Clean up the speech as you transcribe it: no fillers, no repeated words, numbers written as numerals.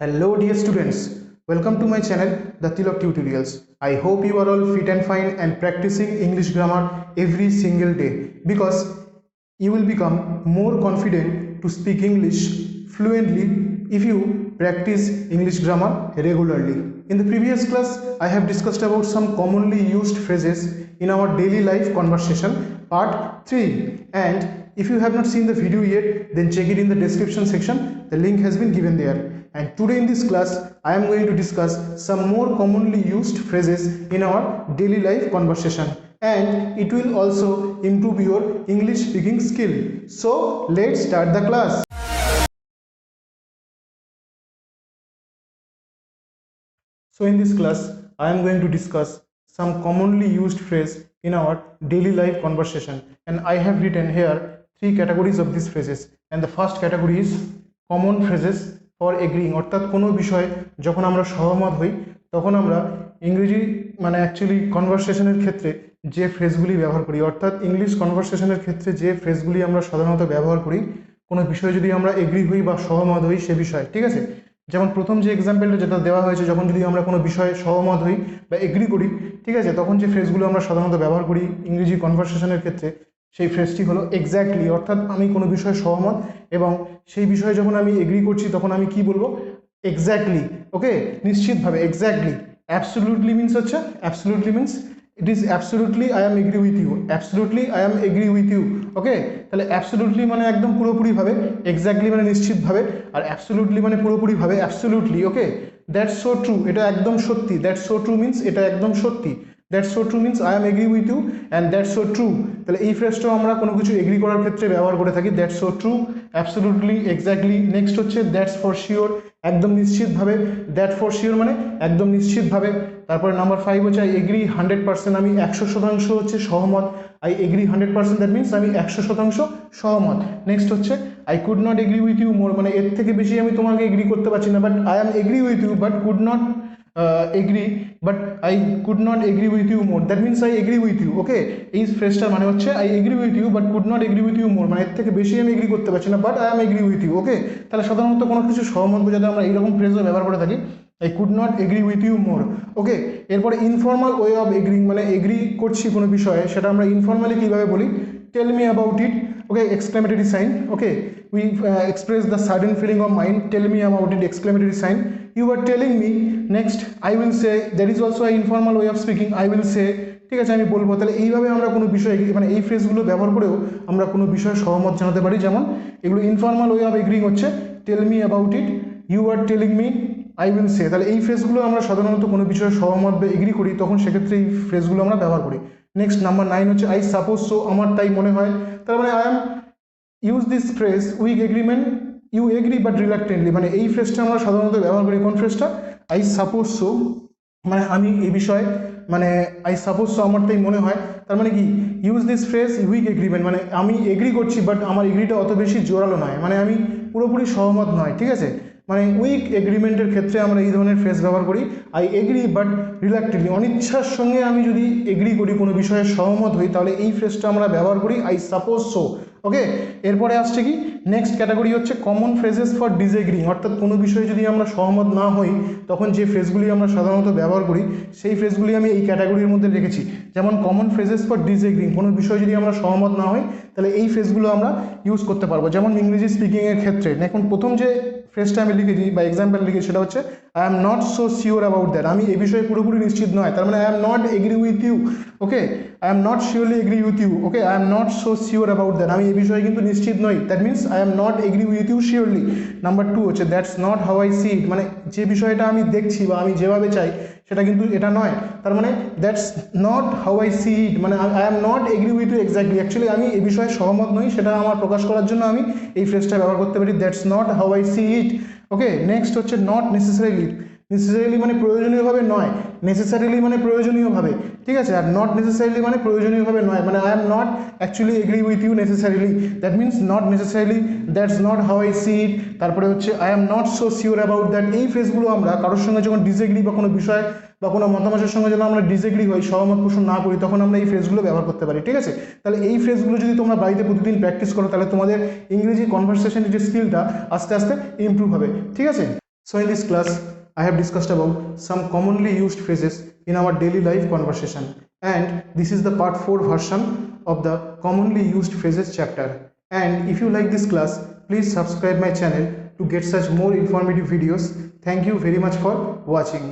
Hello dear students, welcome to my channel The Tilak Tutorials. I hope you are all fit and fine and practicing English grammar every single day because you will become more confident to speak English fluently if you practice English grammar regularly. In the previous class, I have discussed about some commonly used phrases in our daily life conversation part 3, and if you have not seen the video yet, then check it in the description section. The link has been given there. And today in this class, I am going to discuss some more commonly used phrases in our daily life conversation, and it will also improve your English speaking skill. So let's start the class. So in this class, I am going to discuss some commonly used phrase in our daily life conversation, and I have written here three categories of these phrases. And the first category is common phrases for agreeing, অর্থাৎ কোনো বিষয়ে যখন আমরা সহমত হই তখন আমরা ইংরেজি মানে অ্যাকচুয়ালি কনভারসেশনের ক্ষেত্রে যে ফ্রেজগুলি ব্যবহার করি, অর্থাৎ ইংলিশ কনভারসেশনের ক্ষেত্রে যে ফ্রেজগুলি আমরা সাধারণত ব্যবহার করি কোনো বিষয়ে যদি আমরা এগ্রি হই বা সহমত হই সে বিষয়ে, ঠিক আছে। যেমন প্রথম যে এক্সাম্পলটা যেটা দেওয়া হয়েছে, যখন যদি আমরা কোনো বিষয়ে সহমত হই বা এগ্রি করি, ঠিক আছে, তখন যে ফ্রেজগুলো আমরা সাধারণত ব্যবহার করি ইংরেজি কনভারসেশনের ক্ষেত্রে সেই ফ্রেজটি হলো এক্স্যাক্টলি। অর্থাৎ আমি কোনো বিষয়ে সহমত এবং সেই বিষয়ে যখন আমি এগ্রি করছি তখন আমি কি বলবো, এক্স্যাক্টলি। ওকে, নিশ্চিতভাবে। এক্স্যাক্টলি। অ্যাবসলিউটলি মিন্স হচ্ছে, absolutely means it is absolutely I am agree with you, absolutely I am agree with you. Okay, তাহলে অ্যাবসলিউটলি মানে একদম পুরোপুরিভাবে, এক্স্যাক্টলি মানে নিশ্চিতভাবে, আর অ্যাবসলিউটলি মানে পুরোপুরিভাবে, absolutely. Okay, that's so true, এটা একদম সত্যি। দ্যাটস সো ট্রু মিন্স এটা একদম সত্যি। That's so true means I am agree with you and that's so true. তাহলে এই ফ্রেজটাও আমরা কোনো কিছু এগ্রি করার ক্ষেত্রে ব্যবহার করে থাকি। That's so true, absolutely, exactly. Next হচ্ছে দ্যাটস ফর শিওর, একদম নিশ্চিতভাবে। দ্যাট ফর শিওর মানে একদম নিশ্চিতভাবে। তারপরে নাম্বার 5 হচ্ছে আই এগ্রি 100%, আমি 100% হচ্ছে সহমত। আই এগ্রি 100%, দ্যাট মিনস আমি 100% সহমত। নেক্সট হচ্ছে I could not agree with you more, মানে এর থেকে বেশি আমি তোমাকে এগ্রি করতে পারছি না, but I am agree with you but could not agree, but I could not agree with you more, that means I agree with you. Okay, এই ফ্রেজটার মানে হচ্ছে I agree with you but could not agree with you more, মানে এর থেকে বেশি আমি agree করতে পারছি না, but I am agree with you. Okay, তাহলে সাধারণত কোনো কিছু সহমত বোঝাতে আমরা এইরকম ফ্রেজও ব্যবহার করে থাকি, I could not agree with you more. Okay, এরপরে ইনফর্মাল ওয়ে অফ এগ্রিং, মানে এগ্রি করছি কোনো বিষয়ে সেটা আমরা ইনফর্মালি কীভাবে বলি, tell me about it. Okay, exclamatory sign. Okay, we express the sudden feeling of mind, tell me about it, exclamatory sign. You are telling me. Next I will say, that is also informal way of speaking, I will say. ঠিক আছে, আমি বলবো। তাহলে এইভাবে আমরা কোনো বিষয়ে মানে এই ফ্রেজগুলো ব্যবহার করেও আমরা কোনো বিষয়ে সহমত জানাতে পারি। যেমন এগুলো ইনফর্মাল ওয়ে অফ এগ্রিং হচ্ছে tell me about it, you are telling me, I will say. তাহলে এই ফ্রেজগুলো আমরা সাধারণত কোনো বিষয়ে সহমত বা এগ্রি করি তখন সেক্ষেত্রে এই ফ্রেজগুলো আমরা ব্যবহার করি। নেক্সট নাম্বার 9 হচ্ছে আই সাপোজ সো, আমার তাই মনে হয়। তার মানে I am use this phrase with agreement, you agree but reluctantly, মানে এই ফ্রেজটা আমরা সাধারণত ব্যবহার করি। কোন ফ্রেজটা, আই সাপোজ সো, মানে আমি এই বিষয়ে, মানে আই সাপোজ সো আমার তাই মনে হয়। তার মানে কি, use this phrase with agreement, মানে আমি এগ্রি করছি বাট আমার এগ্রিটা অত বেশি জোরালো নয়, মানে আমি পুরোপুরি সহমত নয়। ঠিক আছে, মানে উইক এগ্রিমেন্টের ক্ষেত্রে আমরা এই ধরনের ফ্রেজ ব্যবহার করি। আই এগ্রি বাট রিলাক্টেন্টলি, অনিচ্ছার সঙ্গে আমি যদি এগ্রি করি কোনো বিষয়ে সহমত হই তাহলে এই ফ্রেজটা আমরা ব্যবহার করি আই সাপোজ সো। ওকে, এরপরে আসছে কি, নেক্সট ক্যাটাগরি হচ্ছে কমন ফ্রেজেস ফর ডিসএগ্রিং, অর্থাৎ কোনো বিষয়ে যদি আমরা সহমত না হই তখন যে ফ্রেজগুলি আমরা সাধারণত ব্যবহার করি সেই ফ্রেজগুলি আমি এই ক্যাটাগরির মধ্যে রেখেছি। যেমন কমন ফ্রেজেস ফর ডিসএগ্রিং, কোনো বিষয়ে যদি আমরা সহমত না হই তাহলে এই ফ্রেজগুলো আমরা ইউজ করতে পারবো। যেমন ইংরেজি স্পিকিংয়ের ক্ষেত্রে এখন প্রথম যে ফ্রেজটা আমি লিখেছি বা এক্সাম্পল লিখেছি সেটা হচ্ছে I am not so sure about that, আমি এই বিষয়ে পুরোপুরি নিশ্চিত নয়। তার মানে I am not agree with you. Okay, I am not surely agree with you. Okay, I am not so sure about that, আমি এই বিষয়ে কিন্তু নিশ্চিত নই, that means I am not agree with you surely. Number 2 হচ্ছে that's not how I see it, মানে যে বিষয়টা আমি দেখছি বা আমি যেভাবে চাই সেটা কিন্তু এটা নয়। তার মানে that's not how I see it, মানে I am not agree with you exactly, actually আমি এই বিষয়ে সহমত নই, সেটা আমার প্রকাশ করার জন্য আমি এই ফ্রেজটা ব্যবহার করতে পারি, that's not how I see it. Okay, next হচ্ছে নট নেসেসারিলি, নেসেসারিলি মানে প্রয়োজনীয়ভাবে নয়, নেসেসারিলি মানে প্রয়োজনীয়ভাবে। ঠিক আছে, আর নট নেসেসারিলি মানে প্রয়োজনীয়ভাবে নয়, মানে I am not actually agree with you necessarily, that means not necessarily, that's not how I see it. তারপরে হচ্ছে I am not so sure about that, এই ফ্রেজগুলো আমরা কারোর সঙ্গে যখন ডিসএগ্রি বা কোনো বিষয় বা কোনো মতামতের সঙ্গে যখন আমরা ডিসএগ্রি হই, সহমত পোষণ না করি, তখন আমরা এই ফ্রেজগুলো ব্যবহার করতে পারি। ঠিক আছে, তাহলে এই ফ্রেজগুলো যদি তোমরা বাড়িতে প্রতিদিন প্র্যাকটিস করো তাহলে তোমাদের ইংরেজি কনভারসেশনের যে স্কিলটা আস্তে আস্তে ইমপ্রুভ হবে। ঠিক আছে। So in this class, I have discussed about some commonly used phrases in our daily life conversation, and this is the part 4 version of the commonly used phrases chapter. And if you like this class, please subscribe my channel to get such more informative videos. Thank you very much for watching.